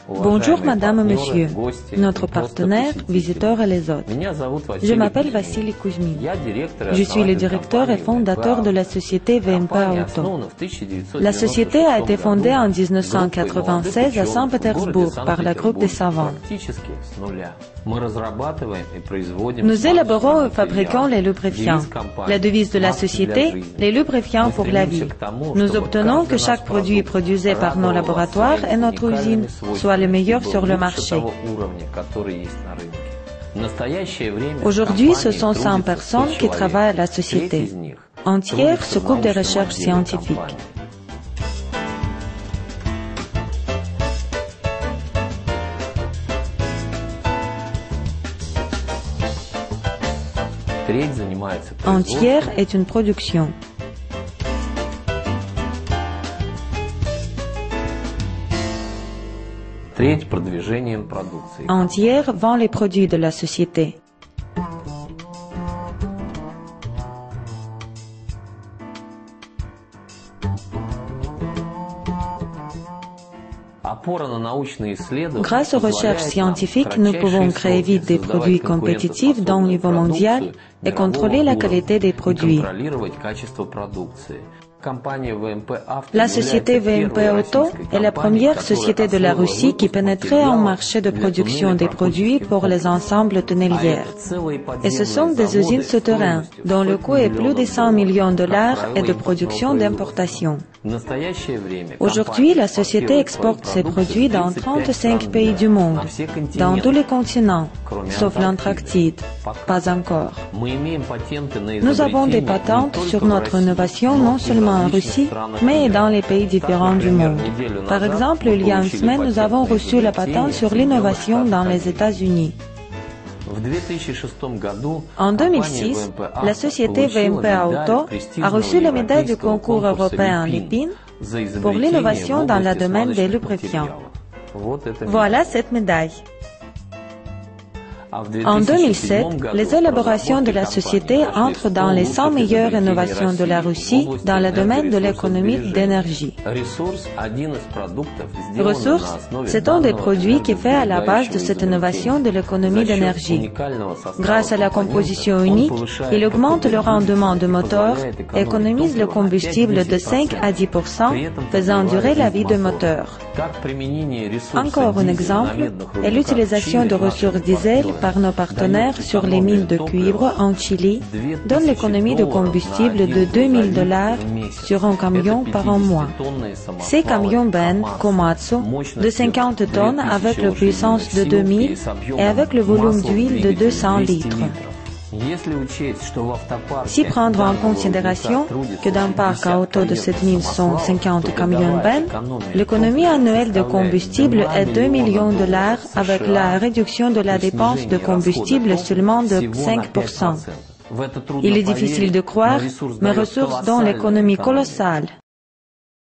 Bonjour Madame et Monsieur, notre partenaire, visiteurs et les autres. Je m'appelle Vassili Kuzmin. Je suis le directeur et fondateur de la société VMP Auto. La société a été fondée en 1996 à Saint-Pétersbourg par la groupe des savants. Nous élaborons et fabriquons les lubrifiants. La devise de la société, les lubrifiants pour la vie. Nous obtenons que chaque produit produit par nos laboratoires et notre usine soit le meilleur sur le marché. Aujourd'hui, ce sont 100 personnes qui travaillent à la société. Un tiers s'occupe des recherches scientifiques. Un tiers est une production. Un tiers vend les produits de la société. Grâce aux recherches scientifiques, nous pouvons créer vite des produits compétitifs d'un niveau mondial et contrôler la qualité des produits. La société VMP Auto est la première société de la Russie qui pénétrait en marché de production des produits pour les ensembles tonneliers. Et ce sont des usines souterraines, dont le coût est plus de 100 millions de dollars et de production d'importation. Aujourd'hui, la société exporte ses produits dans 35 pays du monde, dans tous les continents, sauf l'Antarctide, pas encore. Nous avons des patentes sur notre innovation non seulement en Russie, mais dans les pays différents du monde. Par exemple, il y a une semaine, nous avons reçu la patente sur l'innovation dans les États-Unis. En 2006, la société VMP Auto a reçu la médaille du concours européen Lépine pour l'innovation dans le domaine des lubrifiants. Voilà cette médaille. En 2007, les élaborations de la société entrent dans les 100 meilleures innovations de la Russie dans le domaine de l'économie d'énergie. Ressources, c'est un des produits qui fait à la base de cette innovation de l'économie d'énergie. Grâce à la composition unique, il augmente le rendement du moteur et économise le combustible de 5 à 10%, faisant durer la vie du moteur. Encore un exemple est l'utilisation de ressources diesel par nos partenaires sur les mines de cuivre en Chili donne l'économie de combustible de 2000 $ sur un camion par un mois. Ces camions Ben Komatsu de 50 tonnes avec la puissance de 2000 et avec le volume d'huile de 200 litres. Si prendre en considération que dans le parc à auto de 7150 camions Ben, l'économie annuelle de combustible est 2 millions de $ avec la réduction de la dépense de combustible seulement de 5%. Il est difficile de croire, mais ressources dont l'économie colossale.